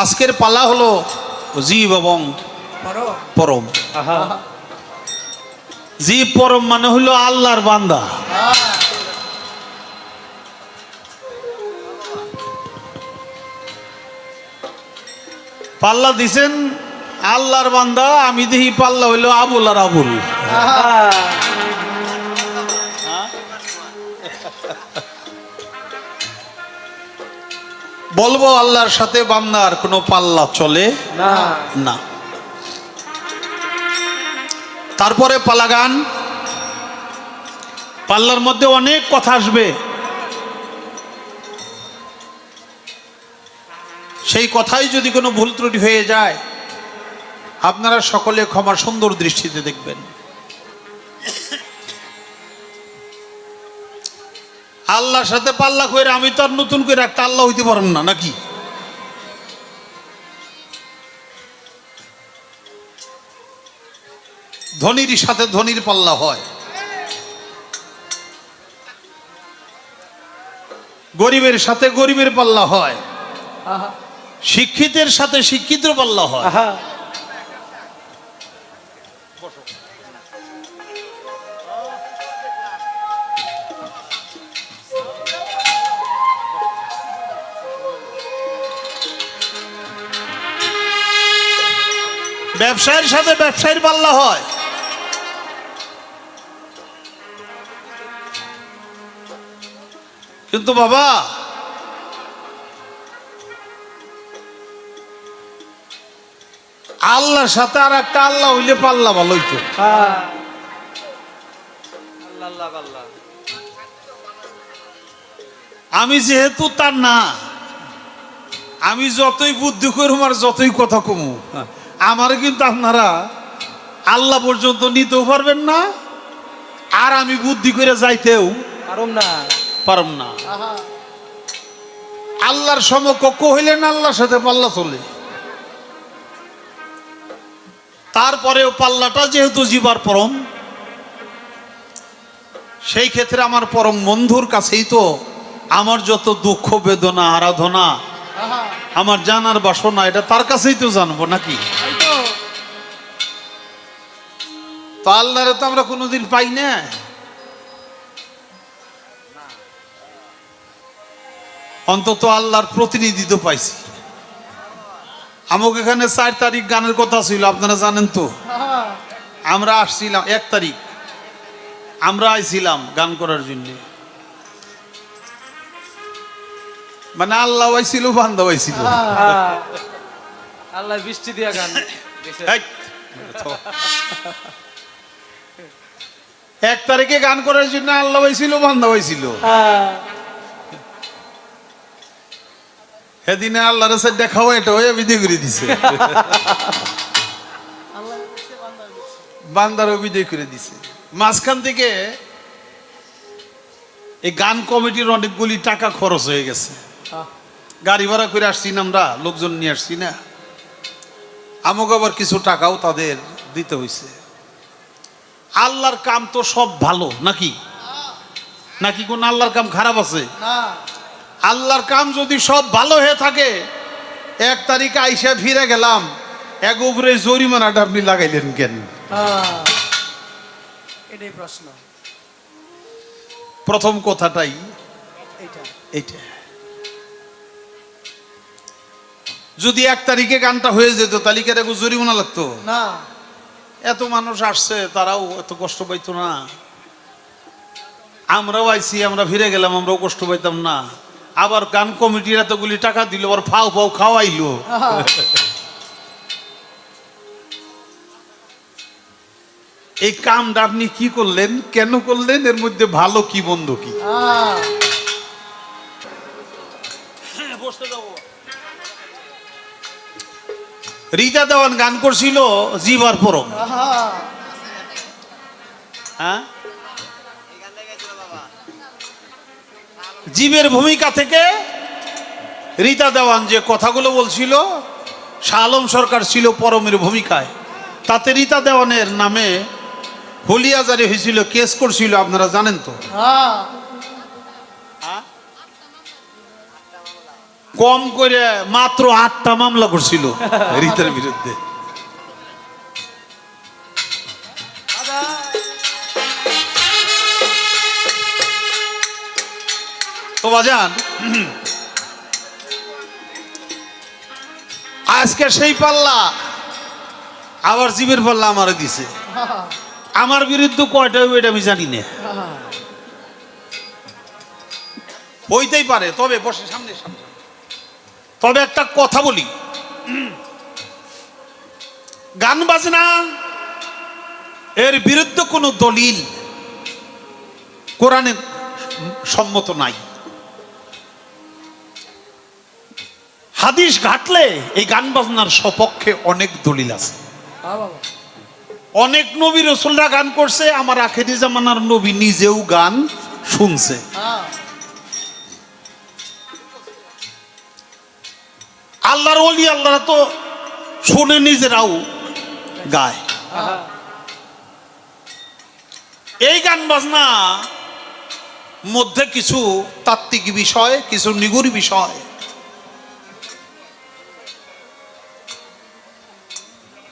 আজকের পালা হলো জীব এবং পরম। জীব পরম মানে হলো আল্লাহর বান্দা। পাল্লা দিছেন আল্লাহর বান্দা, আমি দেখি পাল্লা হইলো আবুল আর আবুল। বলবো আল্লাহর সাথে বান্দার কোনো পাল্লা চলে না। তারপরে পালা গান, পাল্লার মধ্যে অনেক কথা আসবে, সেই কথাই যদি কোনো ভুল ত্রুটি হয়ে যায় আপনারা সকলে ক্ষমা সুন্দর দৃষ্টিতে দেখবেন। আল্লাহর সাথে পাল্লা করে আমি তো আর নতুন করে একটা আল্লাহ হইতে পারেন না নাকি? ধনীর সাথে ধনীর পাল্লা হয়, গরিবের সাথে গরিবের পাল্লা হয়, শিক্ষিতের সাথে শিক্ষিতের পাল্লা হয়। ব্যবসায়ীর সাথে ব্যবসায়ীর পাল্লা হয়, কিন্তু বাবা আল্লাহর সাথে আর একটা আল্লাহ হইলে পাল্লা ভালো হইতো। আমি যেহেতু তার না, আমি যতই বুদ্ধি করুম আর যতই কথা কমু, আমার কিন্তু আপনারা আল্লাহ পর্যন্ত নিতেও পারবেন না, আর আমি বুদ্ধি করে যাইতেও পারম না। আল্লাহর সমকক্ষ হইলেন আল্লাহর সাথে পাল্লা চলে। তারপরেও পাল্লাটা যেহেতু জীবার পরম, সেই ক্ষেত্রে আমার পরম বন্ধুর কাছেই তো আমার যত দুঃখ বেদনা আরাধনা আমার জানার বাসনা, এটা তার কাছেই তো জানবো নাকি? তো আল্লাহরে তো আমরা কোনোদিন পাই না। অন্তত আল্লাহর প্রতিনিধি তো পাইছি। আমাকে এখানে 4 তারিখ গানের কথা ছিল, আপনারা জানেন তো। আমরা আসছিলাম 1 তারিখ, আমরা আইছিলাম গান করার জন্য। মানে আল্লাহ আইছিল, বান্দা আইছিল। আল্লাহ বৃষ্টি দিয়া গান 1 তারিখে গান করার জন্য আল্লাহ আইছিল, বান্দা আইছিল। সেদিনে আল্লাহর সাথে দেখাও, এটা হয়ে বিদায় করে দিছে, বান্দারও বিদায় করে দিছে। মাঝখান থেকে এই গান কমিটির অনেকগুলি টাকা খরচ হয়ে গেছে। গাড়ি ভাড়া করে আসছি না, আমরা লোকজন নিয়ে আসছি না, আমাকে আবার কিছু টাকাও তাদের দিতে হয়েছে। আল্লাহর কাম তো সব ভালো নাকি? নাকি কোন আল্লাহর কাম খারাপ আছে? আল্লাহর কাম যদি সব ভালো হয়ে থাকে, 1 তারিখে আইসা ফিরে গেলাম, এক উপরে জরিমানাটা আপনি লাগাইলেন কেন? এটাই প্রশ্ন। প্রথম কথাটাই এইটা। যদি 1 তারিখে গানটা হয়ে যেত তাহলে কি এরকম জরিমানা লাগতো না? এত মানুষ আসছে, তারাও এত কষ্ট পাইতো না। আমরাও আইছি, আমরা ফিরে গেলাম, আমরাও কষ্ট পাইতাম না। আবার গান কমিটির এতগুলি টাকা দিল, আবার ফাও ফাও খাওয়াইলো। এই কামটা আপনি কি করলেন, কেন করলেন, এর মধ্যে ভালো কি মন্দ কি? রীতা দেওয়ান গান করছিল জীবার পরম। হ্যাঁ, জীবের ভূমিকা থেকে রীতা দেওয়ান যে কথাগুলো বলছিল, শাহ আলম সরকার ছিল পরমের ভূমিকায়। তাতে রীতা দেওয়ানের নামে হুলিয়া জারি হয়েছিল, কেস করছিল, আপনারা জানেন তো। কম করে মাত্র 8টা মামলা করছিল রীতার বিরুদ্ধে। তো বাজান, আজকে সেই পাল্লা আবার জীবের পাল্লা আমারে দিছে। আমার বিরুদ্ধে কয়টা ওইটা আমি জানি না, হইতেই পারে। তবে বসে সামনে সামনে, তবে একটা কথা বলি, গান বাজনা এর বিরুদ্ধে কোনো দলিল কোরআনে সম্মত নাই। হাদিস ঘাটলে এই গান বাজনার সপক্ষে অনেক দলিল আছে। অনেক নবী রাসূলরা গান করছে, আমার আখেরি জামানার নবী নিজেও গান শুনছে। আল্লাহর ওলি আল্লাহরা তো শুনে নিজেরাও গায়। এই গান বাজনা মধ্যে কিছু তাত্ত্বিক বিষয়, কিছু নিগুড় বিষয়,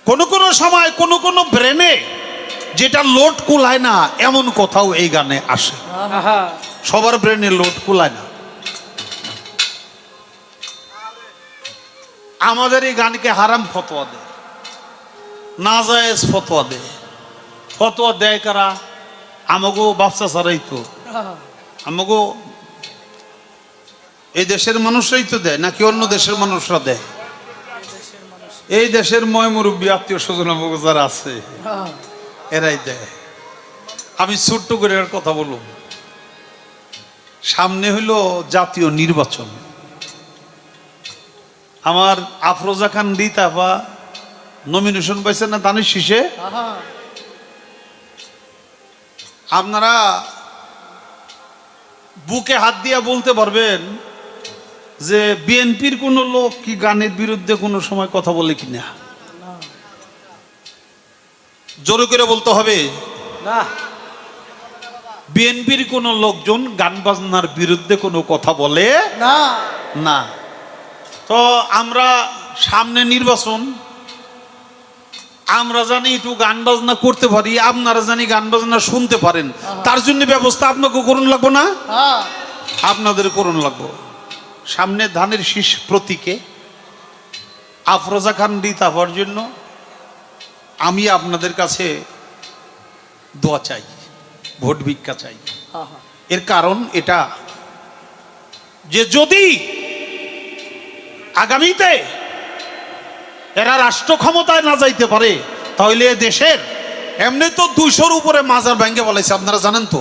কোন সময় কোন ব্রেনে যেটা লোড কুলায় না এমন কথাও এই গানে আসে। সবার ব্রেনে লোড কুলায় না। আমাদের এই গানকে হারাম ফতোয়া দেয়, নাজায়েজ ফতোয়া দেয়। ফতোয়া দেয় কারা? আমাগো বাচ্চা ছাড়াই তো, আমাগো এই দেশের মানুষরাই তো দেয়, নাকি অন্য দেশের মানুষরা দেয়? এই দেশের ময় মুরব্বী আত্মীয় স্বজন আমাগো যারা আছে এরাই দেয়। আমি ছোট্ট করে কথা বলুন, সামনে হইল জাতীয় নির্বাচন। আমার আফরোজা খান রীতা নমিনেশন পাইছে না দানের শীষে। আপনারা বুকে হাত দিয়া বলতে পারবেন যে বিএনপির কোন লোক কি গানের বিরুদ্ধে কোনো সময় কথা বলে কিনা? জোরে করে বলতে হবে না। বিএনপির কোন লোকজন গান বাজনার বিরুদ্ধে কোনো কথা বলে না না। তো আমরা সামনে নির্বাচন, আমরা জানি একটু গান বাজনা করতে পারি, আপনারা জানি গান বাজনা শুনতে পারেন, তার জন্য ব্যবস্থা আপনাকে করুন লাগবো না? আপনাদের করুন লাগবো। সামনে ধানের শীষ প্রতীকে আফরোজা খান রীতা হওয়ার জন্য আমি আপনাদের কাছে দোয়া চাই, ভোট ভিক্ষা চাই। এর কারণ এটা যে যদি আগামীতে এরা রাষ্ট্র ক্ষমতায় না যাইতে পারে তাহলে দেশের এমনি তো 200-র উপরে মাজার ভেঙে ফেলাইছে, আপনারা জানেন তো।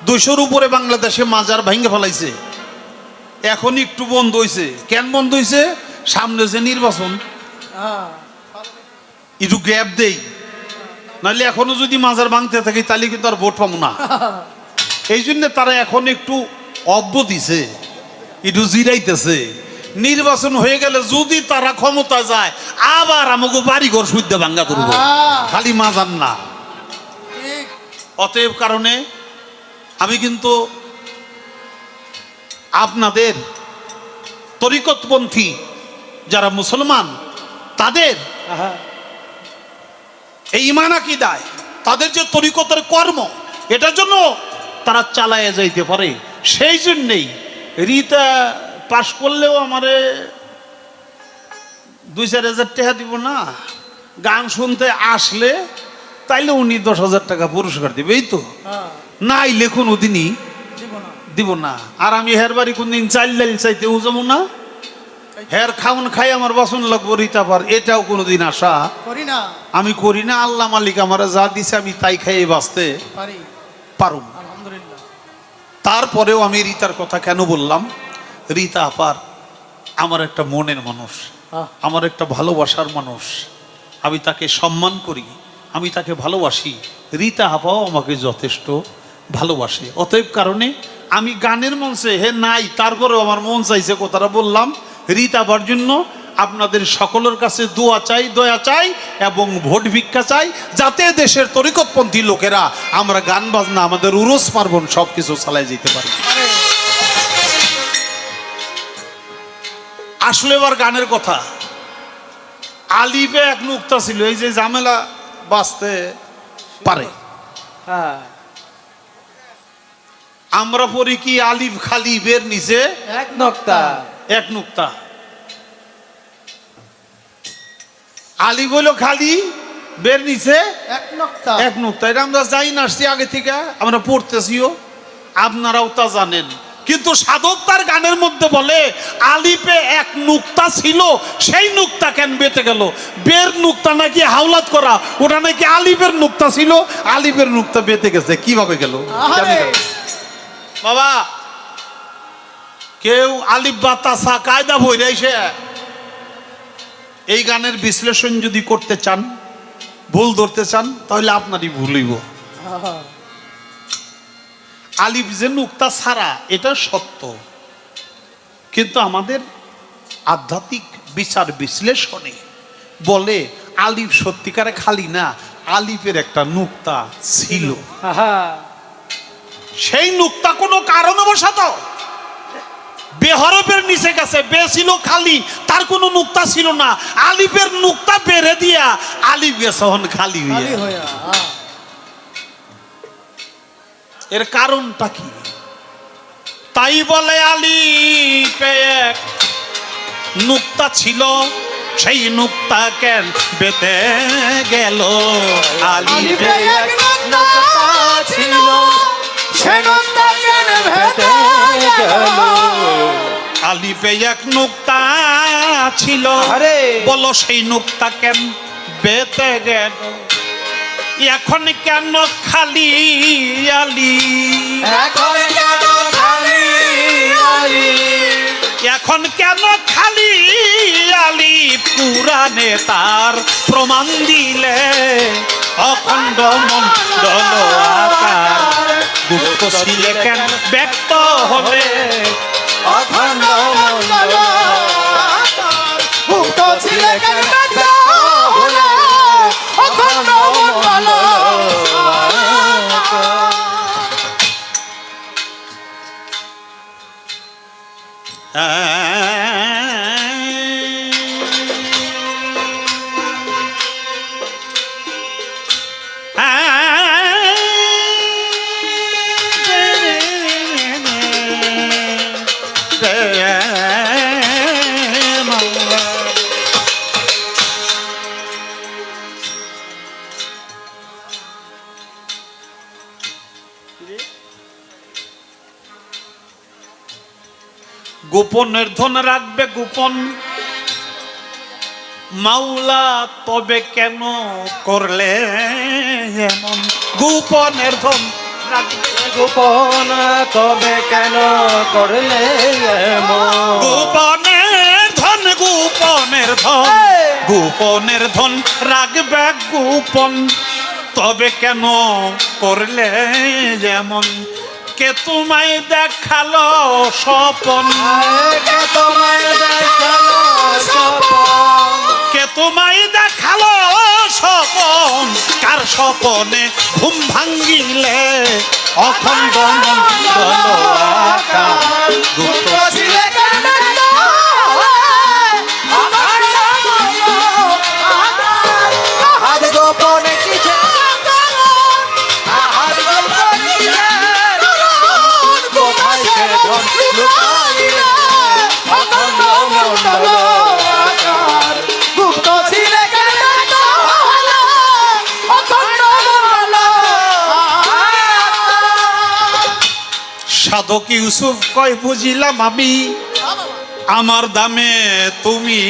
200-র উপরে বাংলাদেশে মাজার ভেঙে ফেলাইছে। এখন একটু বন্ধ হয়েছে। কেন বন্ধ হয়েছে? সামনে যে নির্বাচন, একটু গ্যাপ দেই, নাহলে এখনো যদি মাজার ভাঙতে থাকে তাহলে কিন্তু আর ভোট পাবো না। এই জন্য তারা এখন একটু অব্য দিছে, একটু জিরাইতেছে। নির্বাচন হয়ে গেলে যদি তারা ক্ষমতা যায় আবার আমাকে বাড়িঘর শুদ্ধ ভাঙ্গা করবো, খালি মাজার না। অতএব কারণে আমি কিন্তু আপনাদের তরিকতপন্থী যারা মুসলমান তাদের এই ঈমান আকীদায় তাদের যে তরিকতের কর্ম, এটার জন্য তারা চালায় যাইতে পারে। সেই জন্যেই রীতা পাশ করলেও আমারে 2-4 হাজার টাকা দিব না, গান শুনতে আসলে তাইলে উনি 10,000 টাকা পুরস্কার দিবে। এই তো নাই লেখুন ওদিনই দিব না। আর আমি হের বাড়ি কোনদিন চাইল ডাইল চাইতেও যাবো না, হের খাউন খাই আমার বাসন লাগবো রীতা পার, এটাও কোনোদিন আশা আমি করি না। আল্লাহ মালিক আমার যা দিছে আমি তাই খাইয়ে বাঁচতে পারুম। তারপরেও আমি রীতার কথা কেন বললাম? রীতা আপার আমার একটা মনের মানুষ, আমার একটা ভালোবাসার মানুষ। আমি তাকে সম্মান করি, আমি তাকে ভালোবাসি। রীতা আপাও আমাকে যথেষ্ট ভালোবাসে। অতএব কারণে আমি গানের মঞ্চে হে নাই, তারপরেও আমার মন চাইছে কথাটা বললাম। রীতা আপার জন্য আপনাদের সকলের কাছে দোয়া চাই, দয়া চাই এবং ভোট ভিক্ষা চাই, যাতে দেশের তরিকতপন্থী লোকেরা আমরা গান বাজনা, আমাদের উরস পার্বণ সব কিছু চালাই যেতে পারি। আসলে এবার গানের কথা। আলিফে এক নুক্তা ছিল, এই যে ঝামেলা বাঁচতে পারে। হ্যাঁ আমরা পড়ি কি আলিফ খালি বের নিচে এক নক্তা। এক নুক্তা। আলিফ হলো খালি বের নিচে এক নক্তা। এক নুক্তা। এটা আমরা জানি না, আসছি আগে থেকে, আমরা পড়তেছিও, আপনারাও তা জানেন। কিন্তু সাধক তার গানের মধ্যে বলে আলিফে এক নুক্তা ছিল, সেই নুক্তা কেন বেঁচে গেল? বের নুক্তা নাকি হাওলাত করা, ওটা নাকি আলিফের নুক্তা ছিল, আলিফের নুক্তা বেঁচে গেছে। কিভাবে গেল? কেন গেল? বাবা, কেউ আলিফ বা তাসা কায়দা বইরে এসে এই গানের বিশ্লেষণ যদি করতে চান, ভুল ধরতে চান, তাহলে আপনারই ভুল হইব। আলিফ যে নুক্তা ছাড়া এটা সত্য, কিন্তু আমাদের আধ্যাত্মিক বিচার বিশ্লেষণে বলে আলিফ সত্যিকারে খালি না, আলিফের একটা নুক্তা ছিল। সেই নুক্তা কোনো কারণবশত বেহরফের নিচে গেছে, বে ছিল খালি, তার কোনো নুক্তা ছিল না, আলিফের নুক্তা বেড়ে দিয়া আলিফ গেছে হন খালি হইয়া। এর কারণটা কি? তাই বলে আলিফে এক নুক্তা ছিল, সেই নুক্তা কেন বেতে গেল? আলিফে এক নুক্তা ছিল, সেই নুক্তা কেন বেতে গেল? আলিফে এক নুক্তা ছিল, বলো সেই নুক্তা কেন বেতে গেল? এখন কেন খালি আলি? এখন কেন খালি আলি? এখন কেন খালি আলি? পুরাণে তার প্রমাণ দিলে অখণ্ড মণ্ডল আকার, গুপ্ত ছিলে কেন ব্যক্ত হবে? অখণ্ড মণ্ডল আকার, গুপ্ত ছিলে কেন ব্যক্ত হবে? অখণ্ড মণ্ডল গোপনের ধন রাখবে গোপন মাওলা, তবে কেন করলে এমন? গোপনের ধন রাখবে গোপন, তবে কেন করলে এমন? গোপনের ধন, গোপনের ধন, গোপনের ধন রাখবে গোপন, তবে কেন করলে যেমন? কে তোমায় দেখালো স্বপন? কে তোমায় দেখালো স্বপন? কে তোমায় দেখালো স্বপন? কার স্বপনে ঘুম ভাঙ্গিলে অখণ্ড মণ্ডল আকার, গুপ্ত ছিলে কেন ব্যক্ত হবে? অখণ্ড মণ্ডল আকার, আহার গোপনে কিসে আহার গোপনে কিসে কোথায় সে ধন লুকাইলে? অখণ্ড মণ্ডল আকার, গুপ্ত ছিলে কেন ব্যক্ত হবে? অখণ্ড মণ্ডল আকার। সাধক ইউসুফ কয় বুঝিলাম আমি, আমার দামে তুমি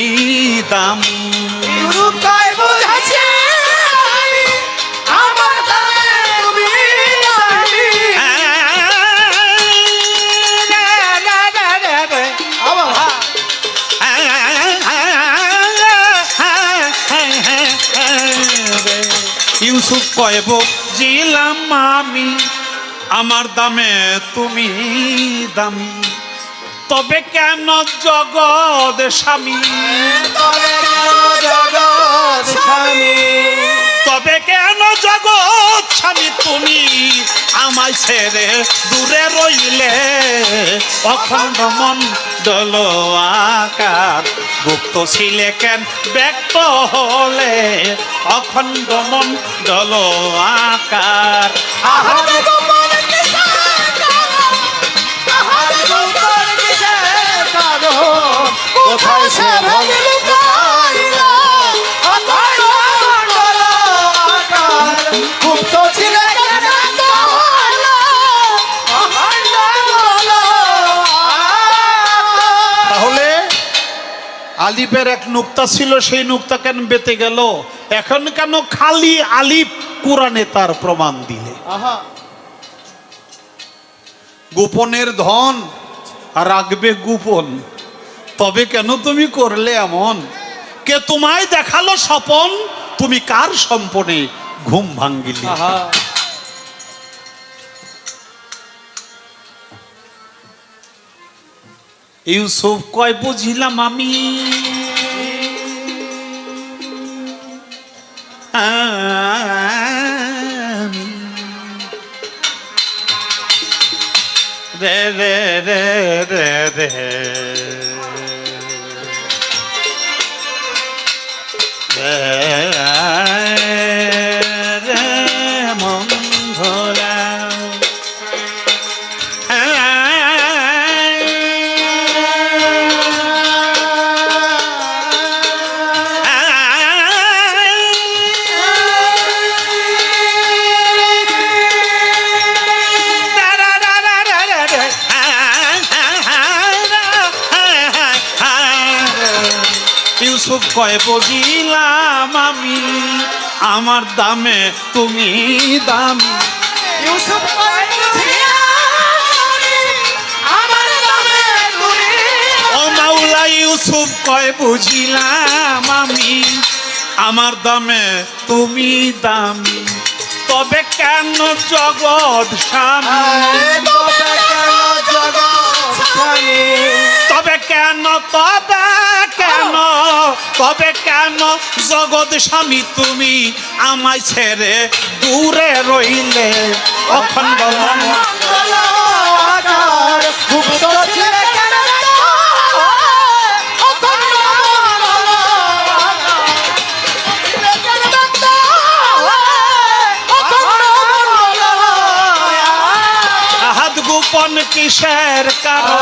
দাম। ইউসুফ কয় বুঝাছি আমি, আমার দামে তুমি দামি। ইউসুফ কয় বুঝিলাম আমি, আমার দামে তুমি দামি। তবে কেন জগৎ স্বামী? তবে কেন জগৎ স্বামী? তবে কেন জগৎ স্বামী তুমি আমায় ছেড়ে দূরে রইলে অখণ্ড মণ্ডল আকার গুপ্ত ছিলে কেন ব্যক্ত হলে অখণ্ড মণ্ডল আকার আহারে গোপন কিসের কারণ, আহারে গোপন কিসের কারণ, কোথায় সে ভাগিল কাইলা, অখণ্ড মণ্ডল আকার, গুপ্ত ছিলে কেন ব্যক্ত হলে, অখণ্ড মণ্ডল আকার। তাহলে আলিফের এক নুক্তা ছিল, সেই নুক্তা কেন বেঁচে গেল? এখন কেন খালি আলিফ কোরআনে তার প্রমাণ দিলে? আহা, গোপনের ধন রাখবে গোপন, তবে কেন তুমি করলে এমন? কে তোমায় দেখালো স্বপন, তুমি কার সম্পনে ঘুম ভাঙ্গিলে? আহা, ইউসুফ কয় বুঝিলাম আমি রে রে রে রে রে রে মন্ধরা ইউসুফ কয় বুঝিলাম আমি আমার দামে তুমি দামি। ইউসুফ কয় বুঝিলাম আমার নামে তুমি, ও মাওলা ইউসুফ কয় বুঝিলাম আমি আমার দামে তুমি দামি। তবে কেন জগৎ স্বামী, তবে কেন জগৎ স্বামী, তবে কেন তবে কেন তবে কেন জগৎ স্বামী তুমি আমায় ছেড়ে দূরে রইলে অখণ্ড মণ্ডল আকার, গুপ্ত ছিলে কেন ব্যক্ত হলে, অখণ্ড মণ্ডল আকার, ছিলে কেন ব্যক্ত হলে, অখণ্ড মণ্ডল আকার। আহাদ গোপন কিসের কারণ,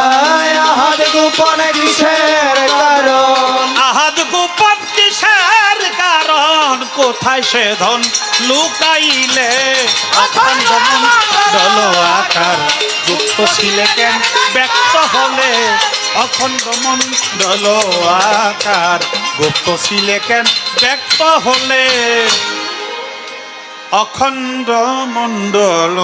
আহাদ গোপন কিসের কারণ, আহাদ গোপন কিসের কারণ, কোথায় সে ধন লুকাইলে অখণ্ড মণ্ডল আকার গুপ্ত ছিলে কেন ব্যক্ত হলে অখণ্ড মণ্ডল আকার গুপ্ত ছিলে কেন ব্যক্ত হলে অখণ্ড মণ্ডল